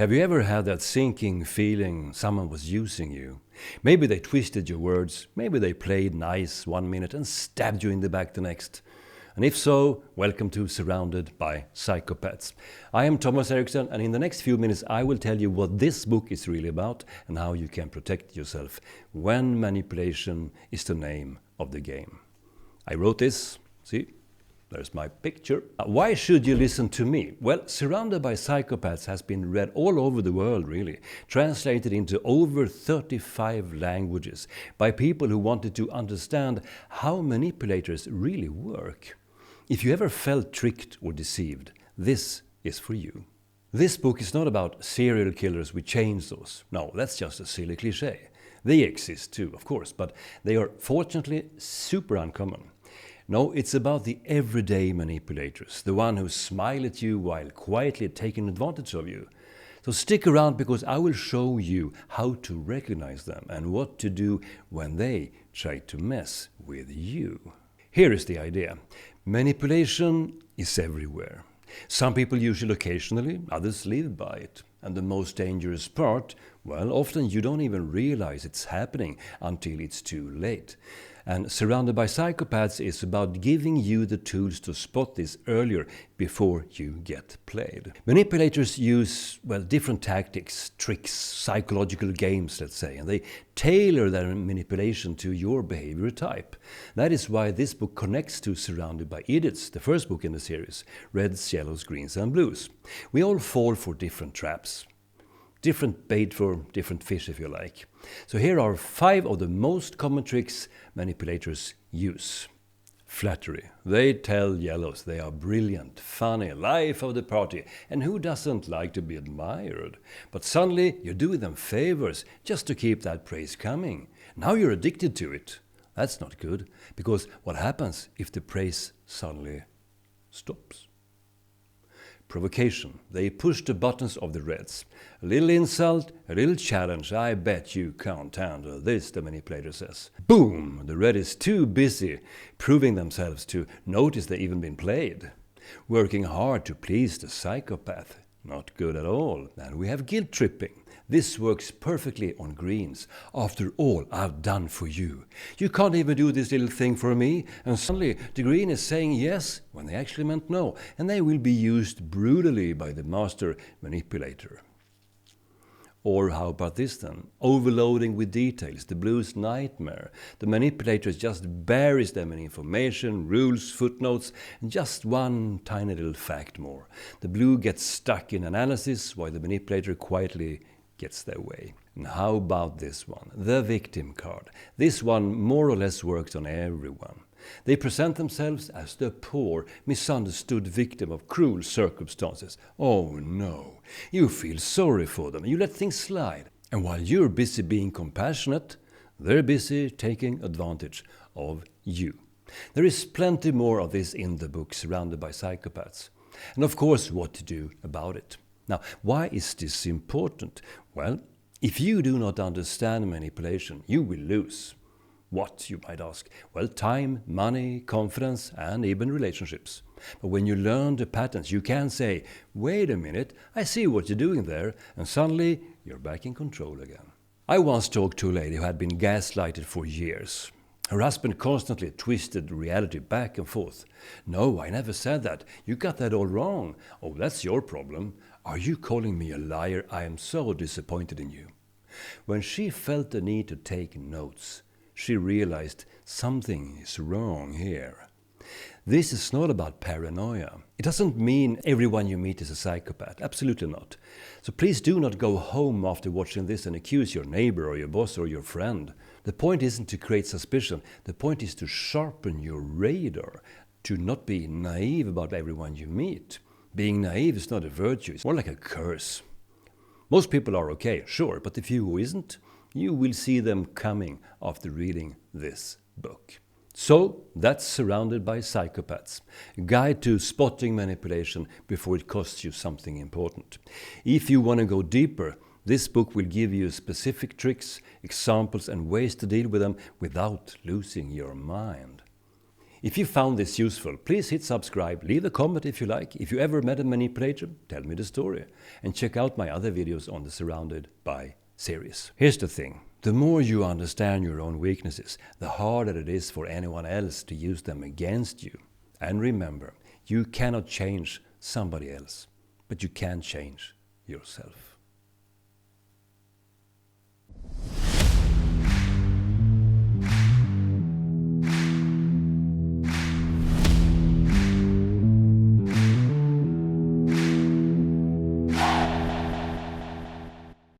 Have you ever had that sinking feeling someone was using you? Maybe they twisted your words, maybe they played nice 1 minute and stabbed you in the back the next. And if so, welcome to Surrounded by Psychopaths. I am Thomas Erikson, and in the next few minutes I will tell you what this book is really about and how you can protect yourself when manipulation is the name of the game. I wrote this, see? There's my picture. Why should you listen to me? Well, Surrounded by Psychopaths has been read all over the world, really. Translated into over 35 languages by people who wanted to understand how manipulators really work. If you ever felt tricked or deceived, this is for you. This book is not about serial killers with chainsaws. No, that's just a silly cliché. They exist too, of course, but they are fortunately super uncommon. No, it's about the everyday manipulators, the one who smile at you while quietly taking advantage of you. So stick around because I will show you how to recognize them and what to do when they try to mess with you. Here is the idea. Manipulation is everywhere. Some people use it occasionally, others live by it. And the most dangerous part, well, often you don't even realize it's happening until it's too late. And Surrounded by Psychopaths is about giving you the tools to spot this earlier before you get played. Manipulators use, well, different tactics, tricks, psychological games, let's say, and they tailor their manipulation to your behavior type. That is why this book connects to Surrounded by Idiots, the first book in the series, Reds, Yellows, Greens and Blues. We all fall for different traps. Different bait for different fish, if you like. So here are 5 of the most common tricks manipulators use. Flattery. They tell yellows they are brilliant, funny, life of the party, and who doesn't like to be admired? But suddenly you're doing them favors just to keep that praise coming. Now you're addicted to it. That's not good, because what happens if the praise suddenly stops? Provocation. They push the buttons of the Reds. A little insult, a little challenge. I bet you can't handle this, the manipulator says. Boom! The Red is too busy proving themselves to notice they've even been played. Working hard to please the psychopath. Not good at all. And we have guilt tripping. This works perfectly on Greens. After all I've done for you. You can't even do this little thing for me. And suddenly the Green is saying yes when they actually meant no. And they will be used brutally by the master manipulator. Or how about this then? Overloading with details, the Blue's nightmare. The manipulators just buries them in information, rules, footnotes, and just one tiny little fact more. The Blue gets stuck in analysis while the manipulator quietly gets their way. And how about this one? The victim card. This one more or less works on everyone. They present themselves as the poor, misunderstood victim of cruel circumstances. Oh no, you feel sorry for them, you let things slide. And while you're busy being compassionate, they're busy taking advantage of you. There is plenty more of this in the book Surrounded by Psychopaths. And of course, what to do about it. Now, why is this important? Well, if you do not understand manipulation, you will lose. What, you might ask? Well, time, money, confidence, and even relationships. But when you learn the patterns, you can say, wait a minute, I see what you're doing there, and suddenly you're back in control again. I once talked to a lady who had been gaslighted for years. Her husband constantly twisted reality back and forth. No, I never said that. You got that all wrong. Oh, that's your problem. Are you calling me a liar? I am so disappointed in you. When she felt the need to take notes, she realized something is wrong here. This is not about paranoia. It doesn't mean everyone you meet is a psychopath. Absolutely not. So please do not go home after watching this and accuse your neighbor or your boss or your friend. The point isn't to create suspicion. The point is to sharpen your radar, to not be naive about everyone you meet. Being naive is not a virtue, it's more like a curse. Most people are okay, sure, but the few who isn't, you will see them coming after reading this book. So, that's Surrounded by Psychopaths, a guide to spotting manipulation before it costs you something important. If you want to go deeper, this book will give you specific tricks, examples and ways to deal with them without losing your mind. If you found this useful, please hit subscribe, leave a comment if you like. If you ever met a manipulator, tell me the story. And check out my other videos on the Surrounded by series. Here's the thing. The more you understand your own weaknesses, the harder it is for anyone else to use them against you. And remember, you cannot change somebody else, but you can change yourself.